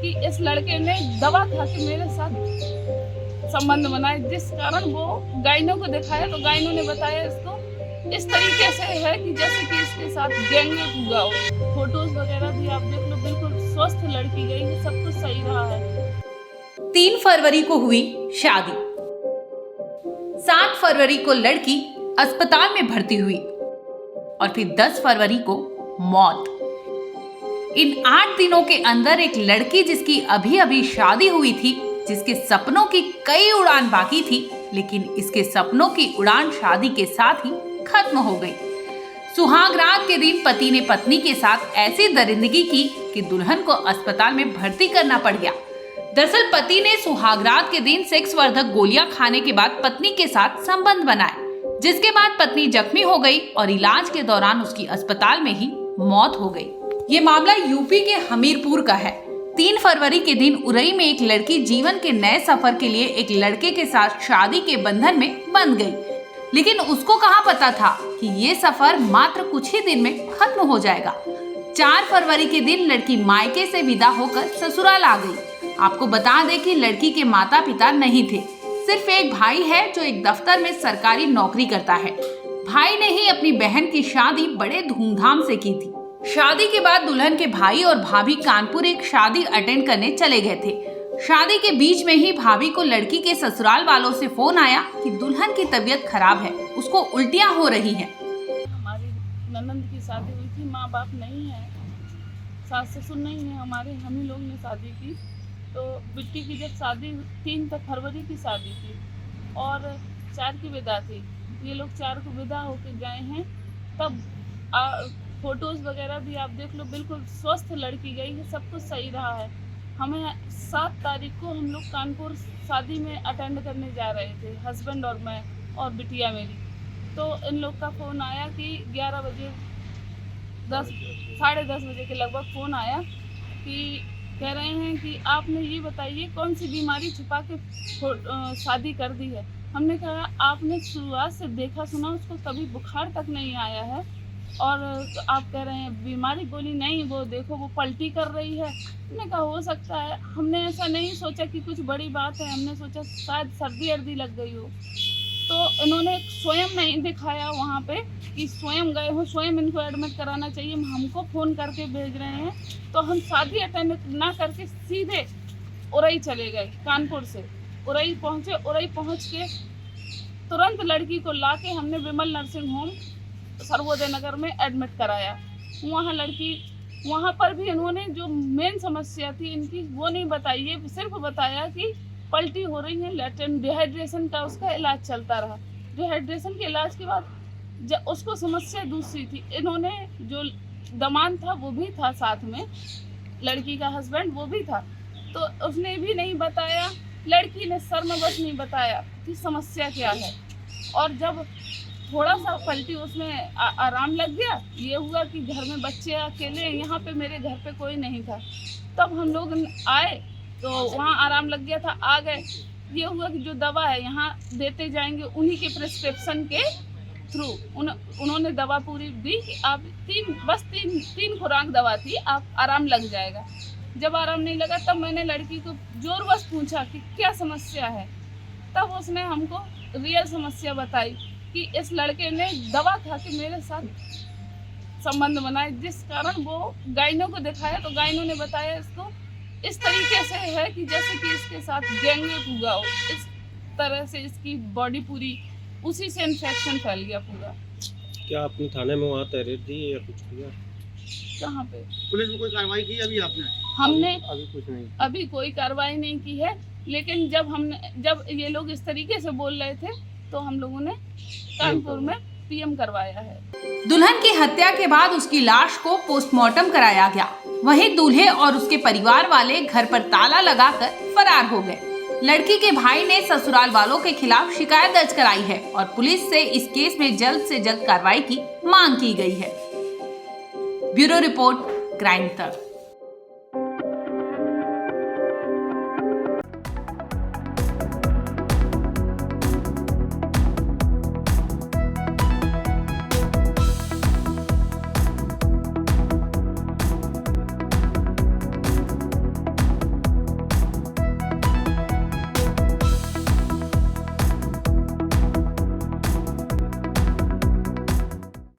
कि इस लड़के ने दवा खा के मेरे साथ संबंध बनाए, जिस कारण वो गाइनों को दिखाया तो गाइनों ने बताया इसको इस तरीके से है कि जैसे कि इसके साथ गैंग में हुआ हो। फोटोज वगैरह भी आप देख लो, बिल्कुल स्वस्थ लड़की गई है, सब कुछ सही रहा है। 3 फरवरी को हुई शादी। 7 फरवरी को लड़की अस्पताल में भर्ती हुई और फिर 10 फरवरी को मौत। इन 8 दिनों के अंदर एक लड़की जिसकी अभी अभी शादी हुई थी, जिसके सपनों की कई उड़ान बाकी थी, लेकिन इसके सपनों की उड़ान शादी के साथ ही खत्म हो गई। सुहाग रात के दिन पति ने पत्नी के साथ ऐसी दरिंदगी की कि दुल्हन को अस्पताल में भर्ती करना पड़ गया। दरअसल पति ने सुहाग रात के दिन सेक्स वर्धक गोलियां खाने के बाद पत्नी के साथ संबंध बनाए, जिसके बाद पत्नी जख्मी हो गई और इलाज के दौरान उसकी अस्पताल में ही मौत हो गई। ये मामला यूपी के हमीरपुर का है। 3 फरवरी के दिन उरई में एक लड़की जीवन के नए सफर के लिए एक लड़के के साथ शादी के बंधन में बंध गई, लेकिन उसको कहाँ पता था कि ये सफर मात्र कुछ ही दिन में खत्म हो जाएगा। 4 फरवरी के दिन लड़की मायके से विदा होकर ससुराल आ गई। आपको बता दें कि लड़की के माता पिता नहीं थे, सिर्फ एक भाई है जो एक दफ्तर में सरकारी नौकरी करता है। भाई ने ही अपनी बहन की शादी बड़े धूमधाम से की थी। शादी के बाद दुल्हन के भाई और भाभी कानपुर एक शादी अटेंड करने चले गए थे। शादी के बीच में ही भाभी को लड़की के ससुराल वालों से फोन आया कि दुल्हन की तबीयत खराब है, उसको उल्टियां हो रही हैं। हमारी ननंद की शादी हुई थी, माँ बाप नहीं है, सास ससुर नहीं है हमारे, हम ही लोग ने शादी की। तो बिट्टी की जब शादी 3 फरवरी की शादी थी और 4 की विदा थी। ये लोग 4 को विदा होके गए हैं, तब फोटोज वगैरह भी आप देख लो, बिल्कुल स्वस्थ लड़की गई है, सब कुछ सही रहा है। हमें 7 तारीख को हम लोग कानपुर शादी में अटेंड करने जा रहे थे, हस्बैंड और मैं और बिटिया मेरी। तो इन लोग का फ़ोन आया कि 11 बजे 10 साढ़े 10 बजे के लगभग फ़ोन आया कि कह रहे हैं कि आपने ये बताइए कौन सी बीमारी छुपा के शादी कर दी है। हमने कहा आपने शुरुआत से देखा सुना उसको कभी बुखार तक नहीं आया है और आप कह रहे हैं बीमारी, बोली नहीं वो देखो वो पलटी कर रही है। हमने कहा हो सकता है, हमने ऐसा नहीं सोचा कि कुछ बड़ी बात है, हमने सोचा शायद सर्दी अर्दी लग गई हो। तो इन्होंने स्वयं नहीं दिखाया वहाँ पे कि स्वयं गए हो, स्वयं इनको एडमिट कराना चाहिए, हमको फ़ोन करके भेज रहे हैं। तो हम शादी अटेंड ना करके सीधे उरई चले गए, कानपुर से उरई पहुँचे। उरई पहुँच के तुरंत लड़की को ला के हमने विमल नर्सिंग होम सर्वोदय नगर में एडमिट कराया। वहाँ पर भी इन्होंने जो मेन समस्या थी इनकी वो नहीं बताई, ये सिर्फ बताया कि पलटी हो रही है, लेटेंट डिहाइड्रेशन का उसका इलाज चलता रहा। डिहाइड्रेशन के इलाज के बाद उसको समस्या दूसरी थी। इन्होंने जो दामाद था वो भी था साथ में, लड़की का हस्बैंड वो भी था, तो उसने भी नहीं बताया। लड़की ने शर्मवश नहीं बताया कि समस्या क्या है। और जब थोड़ा सा पलटी उसमें आराम लग गया, ये हुआ कि घर में बच्चे अकेले, यहाँ पे मेरे घर पे कोई नहीं था, तब हम लोग आए तो वहाँ आराम लग गया था, आ गए। ये हुआ कि जो दवा है यहाँ देते जाएंगे, उन्हीं के प्रिस्क्रिप्शन के थ्रू उन्होंने दवा पूरी दी कि आप तीन खुराक दवा थी, आप आराम लग जाएगा। जब आराम नहीं लगा तब मैंने लड़की को जोरबस पूछा कि क्या समस्या है, तब उसने हमको रियल समस्या बताई कि इस लड़के ने दवा खा के मेरे साथ संबंध बनाए, जिस कारण वो गाइनों को दिखाया तो गाइनों ने बताया इसको इस तरीके से है कि जैसे कि इसके साथ गैंग रेप हुआ हो। इस तरह से इसकी बॉडी पूरी उसी से इन्फेक्शन फैल गया पूरा। क्या आपने थाने में वहाँ तहरीर दी या कुछ किया? कहाँ पे पुलिस में कोई कार्रवाई की अभी आपने? हमने अभी कुछ नहीं, अभी कोई कार्रवाई नहीं की है, लेकिन जब ये लोग इस तरीके से बोल रहे थे तो हम लोगों ने कानपुर में पीएम करवाया है। दुल्हन की हत्या के बाद उसकी लाश को पोस्टमार्टम कराया गया। वहीं दूल्हे और उसके परिवार वाले घर पर ताला लगाकर फरार हो गए। लड़की के भाई ने ससुराल वालों के खिलाफ शिकायत दर्ज कराई है और पुलिस से इस केस में जल्द से जल्द कार्रवाई की मांग की गई है। ब्यूरो रिपोर्ट, क्राइम तक।